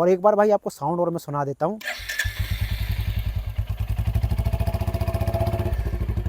और एक बार भाई आपको साउंड और मैं सुना देता हूँ।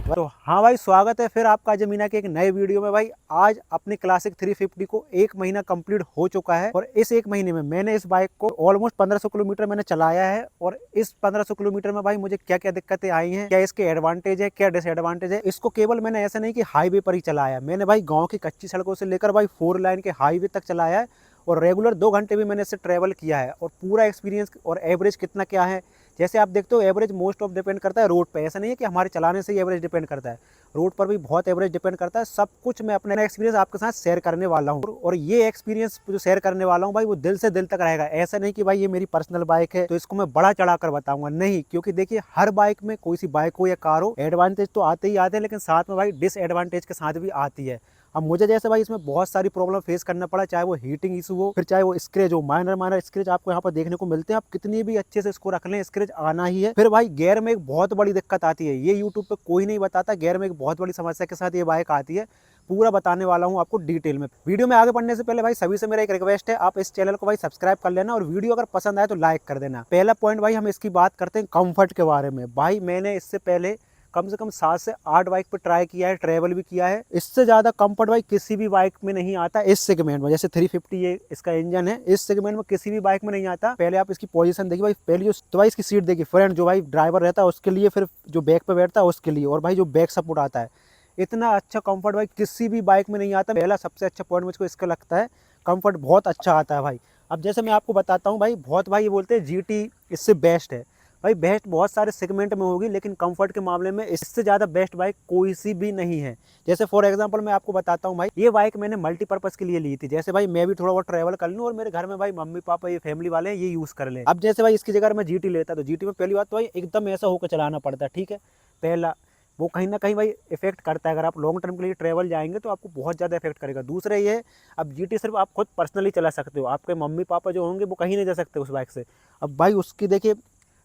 तो हाँ भाई, स्वागत है फिर आपका जमीना के एक नए वीडियो में। भाई आज अपनी क्लासिक 350 को 1 महीना कंप्लीट हो चुका है और इस 1 महीने में मैंने इस बाइक को ऑलमोस्ट 1500 किलोमीटर मैंने चलाया है। और इस 1500 किलोमीटर में भाई मुझे क्या क्या दिक्कतें आई हैं, क्या इसके एडवांटेज है, क्या डिसएडवांटेज है। इसको केवल मैंने ऐसा नहीं कि हाईवे पर ही चलाया, मैंने भाई गाँव की कच्ची सड़कों से लेकर भाई 4 लाइन के हाईवे तक चलाया है और रेगुलर 2 घंटे भी मैंने इससे ट्रैवल किया है। और पूरा एक्सपीरियंस और एवरेज कितना क्या है, जैसे आप देखते हो एवरेज मोस्ट ऑफ डिपेंड करता है रोड पे। ऐसा नहीं है कि हमारे चलाने से ही एवरेज डिपेंड करता है, रोड पर भी बहुत एवरेज डिपेंड करता है। सब कुछ मैं अपने एक्सपीरियंस आपके साथ शेयर करने वाला हूँ और ये एक्सपीरियंस जो शेयर करने वाला हूँ भाई वो दिल से दिल तक रहेगा। ऐसा नहीं कि भाई ये मेरी पर्सनल बाइक है तो इसको मैं बड़ा चढ़ा कर बताऊंगा, नहीं। क्योंकि देखिए हर बाइक में, कोई सी बाइक हो या कार हो, एडवांटेज तो आते ही आते हैं लेकिन साथ में भाई डिसएडवांटेज के साथ भी आती है। अब मुझे जैसे भाई इसमें बहुत सारी प्रॉब्लम फेस करना पड़ा, चाहे वो हीटिंग इशू हो, फिर चाहे वो स्क्रैच हो, माइनर स्क्रैच आपको यहाँ पर देखने को मिलते हैं। आप कितनी भी अच्छे से इसको रख लें स्क्रैच आना ही है। फिर भाई गियर में एक बहुत बड़ी दिक्कत आती है, ये यूट्यूब पे कोई नहीं बताता। गियर में एक बहुत बड़ी समस्या के साथ ये बाइक आती है, पूरा बताने वाला हूँ आपको डिटेल में। वीडियो में आगे बढ़ने से पहले भाई सभी से मेरा एक रिक्वेस्ट है, आप इस चैनल को भाई सब्सक्राइब कर लेना और वीडियो अगर पसंद आए तो लाइक कर देना। पहला पॉइंट भाई हम इसकी बात करते हैं कंफर्ट के बारे में। भाई मैंने इससे पहले कम से कम 7 से 8 बाइक पे ट्राई किया है, ट्रैवल भी किया है। इससे ज़्यादा कंफर्ट भाई किसी भी बाइक में नहीं आता इस सेगमेंट में। जैसे 350 ये इसका इंजन है, इस सेगमेंट में किसी भी बाइक में नहीं आता। पहले आप इसकी पोजीशन देखिए भाई, पहली जो तो भाई इसकी सीट देखिए, फ्रंट जो भाई ड्राइवर रहता है उसके लिए, फिर जो बैक पे बैठता है उसके लिए, और भाई जो बैक सपोर्ट आता है, इतना अच्छा कंफर्ट भाई किसी भी बाइक में नहीं आता। पहला सबसे अच्छा पॉइंट मुझको इसका लगता है, कंफर्ट बहुत अच्छा आता है भाई। अब जैसे मैं आपको बताता हूँ भाई, बहुत भाई ये बोलते हैं GT इससे बेस्ट है। भाई बेस्ट बहुत सारे सेगमेंट में होगी लेकिन कंफर्ट के मामले में इससे ज़्यादा बेस्ट बाइक कोई सी भी नहीं है। जैसे फॉर एग्जांपल मैं आपको बताता हूँ भाई, ये बाइक मैंने मल्टीपर्पज़ के लिए ली थी। जैसे भाई मैं भी थोड़ा बहुत ट्रैवल कर लूँ और मेरे घर में भाई मम्मी पापा ये फैमिली वाले हैं, ये यूज़ कर लें। अब जैसे भाई इसकी जगह मैं GT लेता तो GT में पहली बात तो भाई एकदम ऐसा होकर चलाना पड़ता है, ठीक है। पहला वो कहीं ना कहीं भाई इफेक्ट करता है, अगर आप लॉन्ग टर्म के लिए ट्रैवल जाएंगे तो आपको बहुत ज़्यादा इफेक्ट करेगा। दूसरा ये है, अब GT सिर्फ आप खुद पर्सनली चला सकते हो, आपके मम्मी पापा जो होंगे वो कहीं नहीं जा सकते उस बाइक से। अब भाई उसकी देखिए,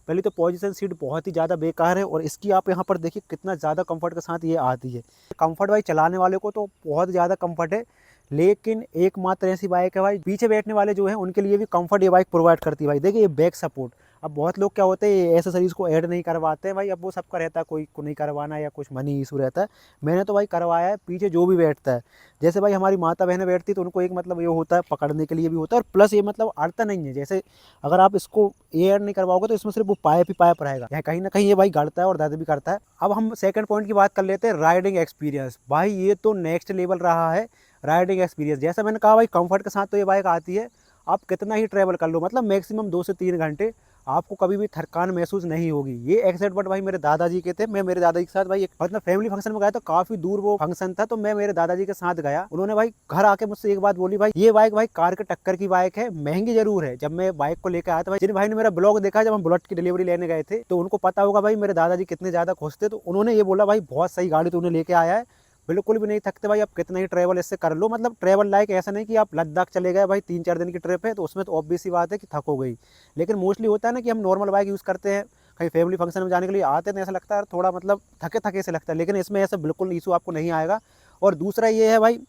पहले तो पोजीशन सीट बहुत ही ज़्यादा बेकार है और इसकी आप यहाँ पर देखिए कितना ज़्यादा कंफर्ट के साथ ये आती है। कंफर्ट भाई चलाने वाले को तो बहुत ज़्यादा कंफर्ट है, लेकिन एकमात्र ऐसी बाइक है भाई पीछे बैठने वाले जो हैं उनके लिए भी कंफर्ट ये बाइक प्रोवाइड करती है भाई। देखिए ये बैक सपोर्ट, अब बहुत लोग क्या होते हैं एसेसरीज को ऐड नहीं करवाते हैं भाई। अब वो सबका रहता है, कोई को नहीं करवाना या कुछ मनी इशू रहता है। मैंने तो भाई करवाया है, पीछे जो भी बैठता है, जैसे भाई हमारी माता बहनें बैठती तो उनको एक मतलब ये होता है पकड़ने के लिए भी होता है, और प्लस ये मतलब अड़ता नहीं है। जैसे अगर आप इसको एयर नहीं करवाओगे तो इसमें सिर्फ वो पाइप ही पाइप रहेगा, यहाँ कहीं ना कहीं ये भाई गड़ता है और दर्द भी करता है। अब हम सेकंड पॉइंट की बात कर लेते हैं, राइडिंग एक्सपीरियंस। भाई ये तो नेक्स्ट लेवल रहा है राइडिंग एक्सपीरियंस। जैसा मैंने कहा भाई कंफर्ट के साथ तो ये बाइक आती है, आप कितना ही ट्रैवल कर लो, मतलब मैक्सिमम 2 से 3 घंटे आपको कभी भी थकान महसूस नहीं होगी। ये एक्सेट बट भाई मेरे दादाजी के थे। मैं मेरे दादाजी के साथ भाई एक मतलब फैमिली फंक्शन में गया तो काफी दूर वो फंक्शन था, तो मैं मेरे दादाजी के साथ गया। उन्होंने भाई घर आके मुझसे एक बात बोली, भाई ये बाइक भाई कार के टक्कर की बाइक है, महंगी जरूर है। जब मैं बाइक को लेकर आया था भाई, जिन भाई ने मेरा ब्लॉग देखा जब हम बुलेट की डिलीवरी लेने गए थे, तो उनको पता होगा भाई मेरे दादाजी कितने ज्यादा खुश थे। तो उन्होंने ये बोला भाई बहुत सही गाड़ी तूने लेके आया है, बिल्कुल भी नहीं थकते भाई, आप कितना ही ट्रैवल इससे कर लो। मतलब ट्रैवल लाइक ऐसा नहीं कि आप लद्दाख चले गए भाई, 3-4 दिन की ट्रिप है तो उसमें तो ऑब्वियस सी बात है कि थक हो गई। लेकिन मोस्टली होता है ना कि हम नॉर्मल बाइक यूज़ करते हैं, कहीं फैमिली फंक्शन में जाने के लिए आते हैं तो ऐसा लगता है थोड़ा मतलब थके थके से लगता है, लेकिन इसमें ऐसा बिल्कुल इशू आपको नहीं आएगा। और दूसरा ये है भाई,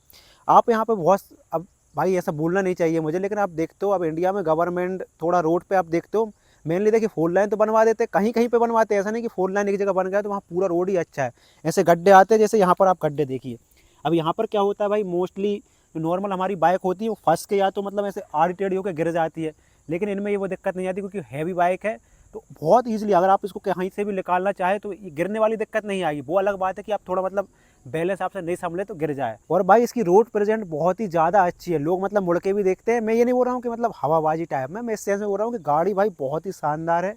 आप यहाँ पे बहुत, अब भाई ऐसा बोलना नहीं चाहिए मुझे, लेकिन आप देखते हो अब इंडिया में गवर्नमेंट थोड़ा रोड पे आप देखते हो मेनली देखिए 4 लाइन तो बनवा देते हैं, कहीं कहीं पे बनवाते हैं। ऐसा नहीं कि 4 लाइन एक जगह बन गया तो वहाँ पूरा रोड ही अच्छा है। ऐसे गड्ढे आते हैं, जैसे यहाँ पर आप गड्ढे देखिए। अब यहाँ पर क्या होता है भाई, मोस्टली जो नॉर्मल हमारी बाइक होती है वो फंस के या तो मतलब ऐसे आड़ी टेढ़ी होकर गिर जाती है, लेकिन इनमें ये वो दिक्कत नहीं आती क्योंकि हैवी बाइक है। तो बहुत ईजिली अगर आप इसको कहीं से भी निकालना चाहे तो ये गिरने वाली दिक्कत नहीं आएगी। वो अलग बात है कि आप थोड़ा मतलब बैलेंस आपसे नहीं संभले तो गिर जाए। और भाई इसकी रोड प्रेजेंट बहुत ही ज़्यादा अच्छी है, लोग मतलब मुड़ के भी देखते हैं। मैं ये नहीं बोल रहा हूँ कि मतलब हवाबाजी टाइप में, मैं इस सेंस में बोल रहा हूँ कि गाड़ी भाई बहुत ही शानदार है।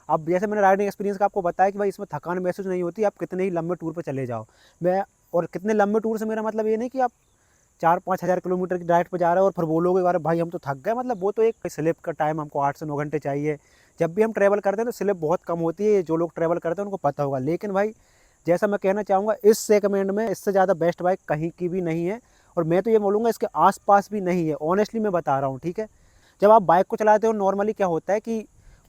अब जैसे मैंने राइडिंग एक्सपीरियंस का आपको बताया कि भाई इसमें थकान महसूस नहीं होती, आप कितने ही लंबे टूर पर चले जाओ। मैं और कितने लंबे टूर से मेरा मतलब ये नहीं कि आप 4-5 हज़ार किलोमीटर की राइड पर जा रहे हो और फिर बोलोगे अरे भाई हम तो थक गए। मतलब वो तो एक स्लिप का टाइम हमको 8 से 9 घंटे चाहिए। जब भी हम ट्रैवल करते हैं तो स्लिप बहुत कम होती है, जो लोग ट्रैवल करते हैं उनको पता होगा। लेकिन भाई जैसा मैं कहना चाहूँगा, इस सेगमेंट में इससे ज़्यादा बेस्ट बाइक कहीं की भी नहीं है, और मैं तो ये बोलूँगा इसके आसपास भी नहीं है। ऑनेस्टली मैं बता रहा हूँ, ठीक है। जब आप बाइक को चलाते हो नॉर्मली क्या होता है कि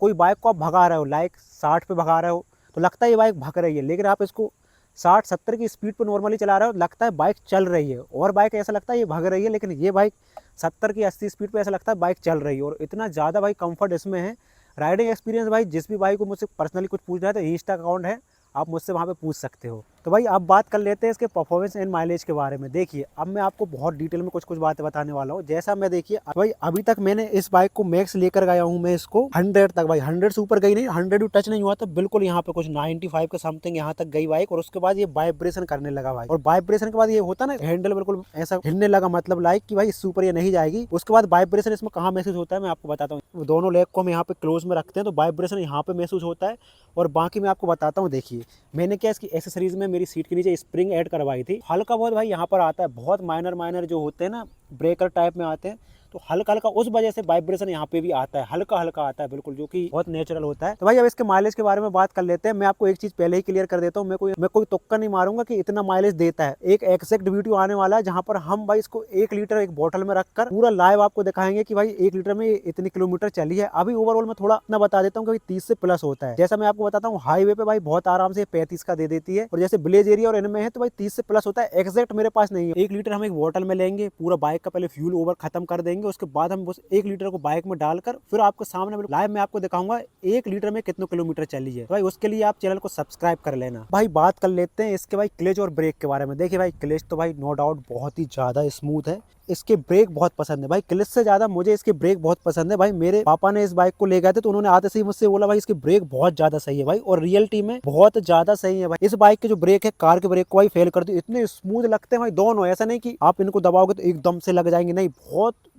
कोई बाइक को आप भगा रहे हो, लाइक 60 पे भगा रहे हो तो लगता है ये बाइक भग रही है, लेकिन आप इसको 60-70 की स्पीड पे नॉर्मली चला रहे हो, लगता है बाइक चल रही है, और बाइक ऐसा लगता है ये भाग रही है, लेकिन ये बाइक 70 की 80 स्पीड पे ऐसा लगता है बाइक चल रही है। और इतना ज़्यादा भाई कंफर्ट इसमें है। राइडिंग एक्सपीरियंस भाई जिस भी भाई को मुझसे पर्सनली कुछ पूछना है तो इंस्टा अकाउंट है, आप मुझसे वहाँ पे पूछ सकते हो। तो भाई अब बात कर लेते हैं इसके परफॉर्मेंस एंड माइलेज के बारे में। देखिए अब मैं आपको बहुत डिटेल में कुछ कुछ बातें बताने वाला हूँ। जैसा मैं देखिए भाई अभी तक मैंने इस बाइक को मैक्स लेकर गया हूँ मैं इसको 100 तक, भाई 100 से ऊपर गई नहीं, 100 भी टच नहीं हुआ था बिल्कुल, यहाँ पे कुछ 95 के समथिंग यहाँ तक गई बाइक। और उसके बाद ये वाइब्रेशन करने लगा भाई, और वाइब्रेशन के बाद ये होता ना हैंडल बिल्कुल ऐसा हिलने लगा, मतलब लाइक कि भाई इससे ऊपर ये नहीं जाएगी। उसके बाद वाइब्रेशन इसमें कहाँ महसूस होता है मैं आपको बताता हूँ। दोनों लेग को हम यहाँ पे क्लोज में रखते हैं तो वाइब्रेशन यहाँ पे महसूस होता है। और बाकी मैं आपको बताता हूँ। देखिए मैंने क्या इसकी एक्सेसरीज में मेरी सीट के नीचे स्प्रिंग ऐड करवाई थी, हल्का बहुत भाई यहाँ पर आता है, बहुत माइनर जो होते हैं ना ब्रेकर टाइप में आते हैं, तो हल्का हल्का उस वजह से वाइब्रेशन यहाँ पे भी आता है, हल्का हल्का आता है बिल्कुल, जो कि बहुत नेचुरल होता है। तो भाई अब इसके माइलेज के बारे में बात कर लेते हैं। मैं आपको एक चीज पहले ही क्लियर कर देता हूँ, मैं कोई तुक्का नहीं मारूंगा कि इतना माइलेज देता है। एक एक्जैक्ट वीडियो आने वाला है जहाँ पर हम भाई इसको 1 लीटर एक बोतल में रखकर पूरा लाइव आपको दिखाएंगे कि भाई 1 लीटर में इतनी किलोमीटर चली है। अभी ओवरऑल में थोड़ा इतना बता देता हूँ कि 30 से प्लस होता है। जैसा मैं आपको बताता हूँ हाईवे पे भाई बहुत आराम से 35 का दे देती है, और जैसे विलेज एरिया और इनमें है तो भाई 30 से प्लस होता है। एक्जैक्ट मेरे पास नहीं है। 1 लीटर हम एक बोतल में लेंगे, पूरा बाइक का पहले फ्यूल ओवर खत्म कर देंगे, उसके बाद हम 1 लीटर को बाइक में डालकर फिर आपको सामने लाइव में आपको दिखाऊंगा 1 लीटर में कितने किलोमीटर चली है। भाई उसके लिए आप चैनल को सब्सक्राइब कर लेना। भाई बात कर लेते हैं इसके भाई क्लच और ब्रेक के बारे में। देखिए भाई क्लच तो भाई नो डाउट बहुत ही ज्यादा स्मूथ है, इसके ब्रेक बहुत पसंद है भाई, क्लच से ज्यादा मुझे इसके ब्रेक बहुत पसंद है भाई। मेरे पापा ने इस बाइक को ले गए थे तो उन्होंने आते से ही मुझसे बोला भाई इसके ब्रेक बहुत ज्यादा सही है भाई, और रियलिटी में बहुत ज्यादा सही है भाई। इस बाइक के जो ब्रेक है कार के ब्रेक को भाई फेल कर दी, इतने स्मूथ लगते हैं भाई दोनों, ऐसा नहीं कि आप इनको दबाओगे तो एकदम से लग जाएंगे, नहीं,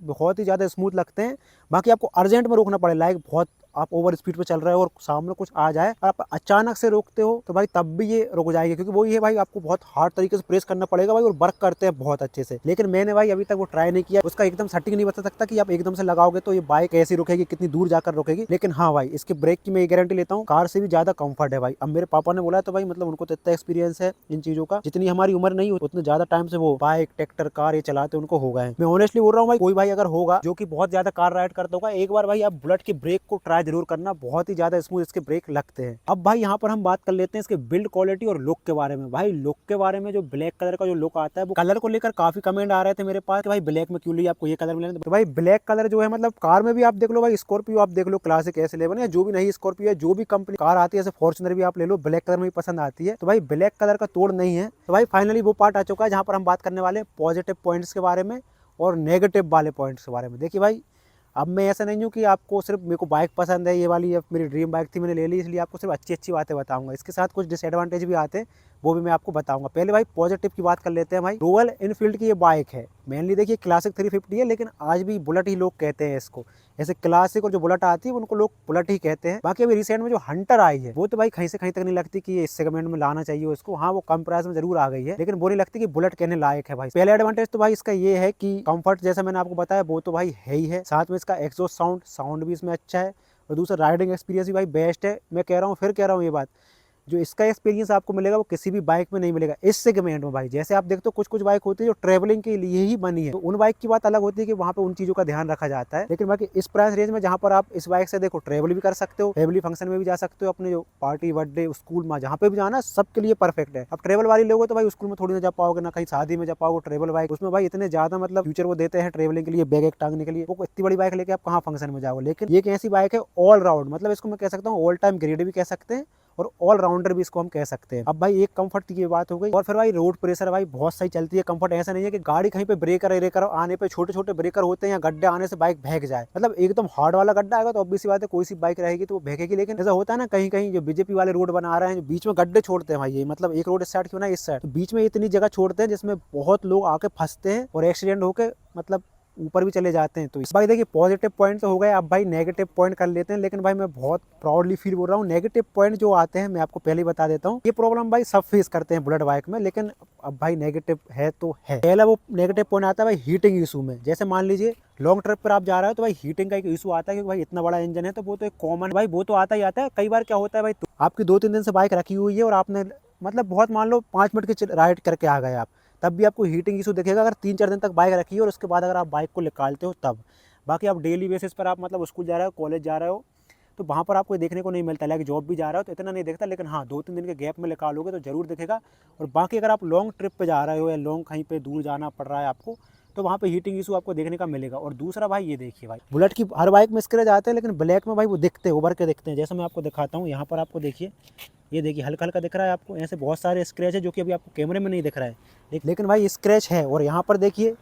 बहुत ही ज्यादा स्मूथ लगते हैं। बाकी आपको अर्जेंट में रोकना पड़े, लाइक बहुत आप ओवर स्पीड पे चल रहे हो और सामने कुछ आ जाए और आप अचानक से रोकते हो तो भाई तब भी ये रुक जाएगी, क्योंकि वो ये भाई आपको बहुत हार्ड तरीके से प्रेस करना पड़ेगा भाई, और वर्क करते हैं बहुत अच्छे से। लेकिन मैंने भाई अभी तक वो ट्राई नहीं किया, उसका एकदम सटीक नहीं बता सकता कि आप एकदम से लगाओगे तो ये बाइक ऐसी रुकेगी, कितनी दूर जाकर रुकेगी। लेकिन हाँ भाई इसके ब्रेक की मैं गारंटी लेता हूँ, कार से भी ज्यादा कंफर्ट है भाई। अब मेरे पापा ने बोला तो भाई मतलब उनको तो इतना एक्सपीरियंस है इन चीजों का, जितनी हमारी उम्र नहीं उतने ज्यादा टाइम से वो बाइक ट्रैक्टर कार ये चलाते उनको हो गए। मैं ऑनेस्टली बोल रहा हूँ भाई, कोई भाई अगर होगा जो कि बहुत ज्यादा कार राइड करता होगा, एक बार भाई आप बुलेट के ब्रेक को ट्राई जरूर करना, बहुत ही ज्यादा स्मूथ इसके ब्रेक लगते हैं। अब भाई यहाँ पर हम बात कर लेते हैं इसके बिल्ड क्वालिटी और लुक के बारे में। भाई लुक के बारे में जो ब्लैक कलर का जो लुक आता है, वो कलर को लेकर काफी कमेंट आ रहे थे मेरे पास कि भाई ब्लैक में क्यों लिया, आपको ये कलर मिला। तो भाई ब्लैक कलर जो है मतलब कार में भी आप देख लो भाई, स्कॉर्पियो आप देख लो क्लासिक S11 या जो भी नहीं स्कॉर्पियो है, जो भी कंपनी कार आती है, जैसे फॉर्च्यूनर भी आप ले लो ब्लैक कलर में भी पसंद आती है। तो भाई ब्लैक कलर का तोड़ नहीं है। तो भाई फाइनली वो पार्ट आ चुका है जहाँ पर हम बात करने वाले पॉजिटिव पॉइंट्स के बारे में और नेगेटिव वाले पॉइंट्स के बारे में। देखिए भाई अब मैं ऐसा नहीं हूँ कि आपको सिर्फ मेरे को बाइक पसंद है ये वाली, अब मेरी ड्रीम बाइक थी मैंने ले ली इसलिए आपको सिर्फ अच्छी अच्छी बातें बताऊंगा। इसके साथ कुछ डिसएडवांटेज भी आते हैं, वो भी मैं आपको बताऊंगा। पहले भाई पॉजिटिव की बात कर लेते हैं। भाई रॉयल एनफील्ड की ये बाइक है, मेनली देखिए क्लासिक 350 है, लेकिन आज भी बुलेट ही लोग कहते हैं इसको। ऐसे क्लासिक और जो बुलेट आती है उनको लोग बुलेट ही कहते हैं। बाकी अभी रिसेंट में जो हंटर आई है वो तो भाई कहीं से कहीं तक नहीं लगती कि ये इस सेगमेंट में लाना चाहिए उसको। हाँ वो कम प्राइस में जरूर आ गई है, लेकिन वो नहीं लगती कि बुलेट कहने लायक है भाई। पहले एडवांटेज तो भाई इसका ये है कि कंफर्ट, जैसा मैंने आपको बताया वो तो भाई है ही है, साथ में इसका एग्जॉस्ट साउंड भी इसमें अच्छा है, और दूसरा राइडिंग एक्सपीरियंस भी भाई बेस्ट है। मैं कह रहा हूँ फिर कह रहा हूँ, ये बात जो इसका एक्सपीरियंस आपको मिलेगा वो किसी भी बाइक में नहीं मिलेगा इस सेगमेंट में भाई। जैसे आप देखते हो कुछ बाइक होती है जो ट्रेवलिंग के लिए ही बनी है, तो उन बाइक की बात अलग होती है कि वहाँ पे उन चीज़ों का ध्यान रखा जाता है। लेकिन बाकी इस प्राइस रेंज में जहाँ पर आप इस बाइक से देखो ट्रेवल भी कर सकते हो, फैमिली फंक्शन में भी जा सकते हो, अपने जो पार्टी बर्थडे स्कूल में जहाँ पे भी जाना सबके लिए परफेक्ट है। अब ट्रेवल वाली लोग तो भाई स्कूल में थोड़ी ना जा पाओगे, ना कहीं शादी में जा पाओगे। ट्रेवल बाइक उसमें भाई इतने ज्यादा मतलब फ्यूचर वो देते हैं ट्रेवलिंग के लिए, बैग एक टांगने के लिए, वो इतनी बड़ी बाइक लेके आप कहाँ फंक्शन में जाओगे। लेकिन ये एक ऐसी बाइक है ऑल राउंड, मतलब इसको मैं कह सकता हूँ ऑल टाइम ग्रेड भी कह सकते हैं और ऑल राउंडर भी इसको हम कह सकते हैं। अब भाई एक कंफर्ट की बात हो गई, और फिर भाई रोड प्रेशर भाई बहुत सही चलती है। कंफर्ट ऐसा नहीं है कि गाड़ी कहीं पे ब्रेकर आने पे छोटे छोटे ब्रेकर होते हैं या गड्ढे आने से बाइक भैग जाए, मतलब एकदम हार्ड वाला गड्ढा आएगा तो ऑब्वियस सी बात है कोई सी बाइक रहेगी तो वो भैगेगी। लेकिन ऐसा होता है ना कहीं कहीं जो बीजेपी वाले रोड बना रहे हैं जो बीच में गड्ढे छोड़ते हैं भाई, ये मतलब एक रोड इस साइड क्यों ना इस साइड, तो बीच में इतनी जगह छोड़ते हैं जिसमें बहुत लोग आके फंसते हैं और एक्सीडेंट होके मतलब ऊपर भी चले जाते हैं। तो इस भाई देखिए पॉजिटिव पॉइंट तो हो गए, अब भाई नेगेटिव पॉइंट कर लेते हैं। लेकिन भाई मैं बहुत प्राउडली फील बोल रहा हूँ, नेगेटिव पॉइंट जो आते हैं मैं आपको पहले ही बता देता हूँ। ये प्रॉब्लम भाई सब फेस करते हैं बुलेट बाइक में, लेकिन अब भाई नेगेटिव है तो है। पहला वो नेगेटिव पॉइंट आता है भाई हीटिंग इशू में। जैसे मान लीजिए लॉन्ग ट्रिप पर आप जा रहे हो तो भाई हीटिंग का एक इशू आता है, क्योंकि भाई इतना बड़ा इंजन है तो वो तो एक कॉमन भाई वो तो आता ही आता है। कई बार क्या होता है भाई आपकी 2-3 दिन से बाइक रखी हुई है और आपने मतलब बहुत मान लो 5 मिनट की राइड करके आ गए आप, तब भी आपको हीटिंग इशू दिखेगा अगर 3-4 दिन तक बाइक रखी है और उसके बाद अगर आप बाइक को निकालते हो तब। बाकी आप डेली बेसिस पर आप मतलब स्कूल जा रहे हो, कॉलेज जा रहे हो, तो वहाँ पर आपको देखने को नहीं मिलता। लाइक जॉब भी जा रहा हो तो इतना नहीं दिखता, लेकिन हाँ 2-3 दिन के गैप में निकालोगे तो ज़रूर दिखेगा। और बाकी अगर आप लॉन्ग ट्रिप पे जा रहे हो या लॉन्ग कहीं पे दूर जाना पड़ रहा है आपको, तो वहाँ पे हीटिंग इशू आपको देखने का मिलेगा। और दूसरा भाई ये देखिए भाई, बुलेट की हर बाइक में स्क्रैच आते हैं, लेकिन ब्लैक में भाई वो दिखते हैं, उभर के दिखते हैं। जैसे मैं आपको दिखाता हूँ, यहाँ पर आपको देखिए, ये देखिए हल्का हल्का दिख रहा है आपको। ऐसे बहुत सारे स्क्रैच है जो कि अभी आपको कैमरे में नहीं दिख रहा है, लेकिन भाई स्क्रैच है। और यहाँ पर देखिए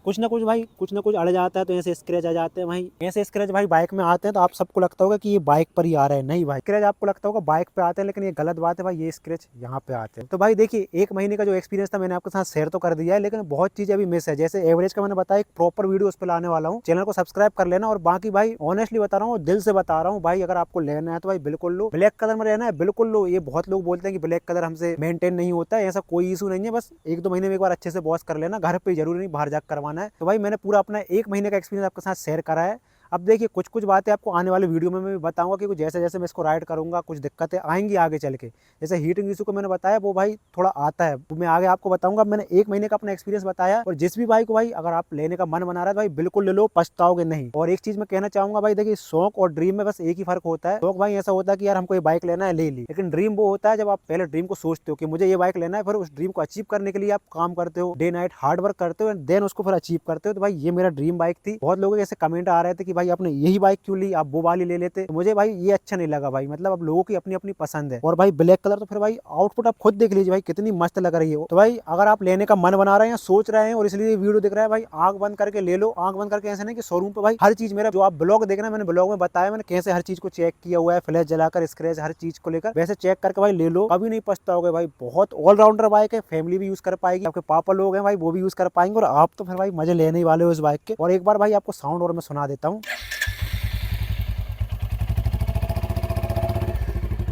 कुछ ना कुछ भाई, कुछ ना कुछ अड़ जाता है तो ऐसे स्क्रैच आ जाते हैं भाई। ऐसे स्क्रैच भाई बाइक में आते हैं तो आप सबको लगता होगा कि ये बाइक पर ही आ रहा है। नहीं भाई, स्क्रैच आपको लगता होगा बाइक पे आते हैं, लेकिन ये गलत बात है भाई, ये स्क्रैच यहाँ पे आते हैं। तो भाई देखिए 1 महीने का जो एक्सपीरियंस था मैंने आपके साथ शेयर तो कर दिया है, लेकिन बहुत चीजें अभी मिस है। जैसे एवरेज का मैंने बताया, एक प्रॉपर वीडियो उस पर लाने वाला हूँ, चैनल को सब्सक्राइब कर लेना। और बाकी भाई ऑनेस्टली बता रहा हूँ, दिल से बता रहा हूँ भाई, अगर आपको लेना है तो भाई बिल्कुल लो। ब्लैक कलर में रहना है बिल्कुल लो। ये बहुत लोग बोलते हैं कि ब्लैक कलर हमसे मेंटेन नहीं होता है, ऐसा कोई इशू नहीं है। बस 1-2 महीने में एक बार अच्छे से वॉश कर लेना, घर पे जरूरी नहीं बाहर जाकर करवाना है। तो भाई मैंने पूरा अपना 1 महीने का एक्सपीरियंस आपके साथ शेयर करा है। अब देखिए कुछ कुछ बातें आपको आने वाले वीडियो में मैं भी बताऊंगा, कि जैसे जैसे मैं इसको राइड करूंगा कुछ दिक्कतें आएंगी आगे चल के। जैसे हीटिंग इशू को मैंने बताया, वो भाई थोड़ा आता है, वो मैं आगे आपको बताऊंगा। मैंने 1 महीने का अपना एक्सपीरियंस बताया। और जिस भी भाई को भाई अगर आप लेने का मन बना रहा है तो भाई बिल्कुल ले लो, पछताओगे नहीं। और एक चीज मैं कहना चाहूंगा भाई, देखिए शौक और ड्रीम में बस एक ही फर्क होता है। शौक भाई ऐसा होता है कि यार हमको ये बाइक लेना है, ले ली। लेकिन ड्रीम वो होता है जब आप पहले ड्रीम को सोचते हो कि मुझे ये बाइक लेना है, फिर उस ड्रीम को अचीव करने के लिए आप काम करते हो, डे नाइट हार्ड वर्क करते हो, देन उसको फिर अचीव करते हो। तो भाई ये मेरा ड्रीम बाइक थी। बहुत लोगों के ऐसे कमेंट आ रहे थे कि भाई आपने यही बाइक क्यों ली, आप वो वाली ले लेते। तो मुझे भाई ये अच्छा नहीं लगा भाई, मतलब अब लोगों की अपनी अपनी पसंद है। और भाई ब्लैक कलर तो फिर भाई आउटपुट आप खुद देख लीजिए भाई, कितनी मस्त लग रही है। तो भाई अगर आप लेने का मन बना रहे हैं, सोच रहे हैं और इसलिए वीडियो दिख रहा है, भाई आंख बंद करके ले लो। आंख बंद करके ऐसे नहीं कि शोरूम पे भाई हर चीज, मेरा जो आप ब्लॉग देखना, मैंने ब्लॉग में बताया मैंने कैसे हर चीज को चेक किया हुआ है, फ्लैश जलाकर स्क्रैच हर चीज को लेकर, वैसे चेक करके भाई ले लो, कभी नहीं पछताओगे भाई। बहुत ऑलराउंडर बाइक है, फैमिली भी यूज कर पाएगी, आपके पापा लोग हैं भाई वो भी यूज कर पाएंगे, और आप तो फिर भाई मजे लेने ही वाले हो इस बाइक के। और एक बार भाई आपको साउंड और मैं सुना देता हूँ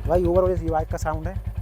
भाई, ओवरऑल इस बाइक का साउंड है।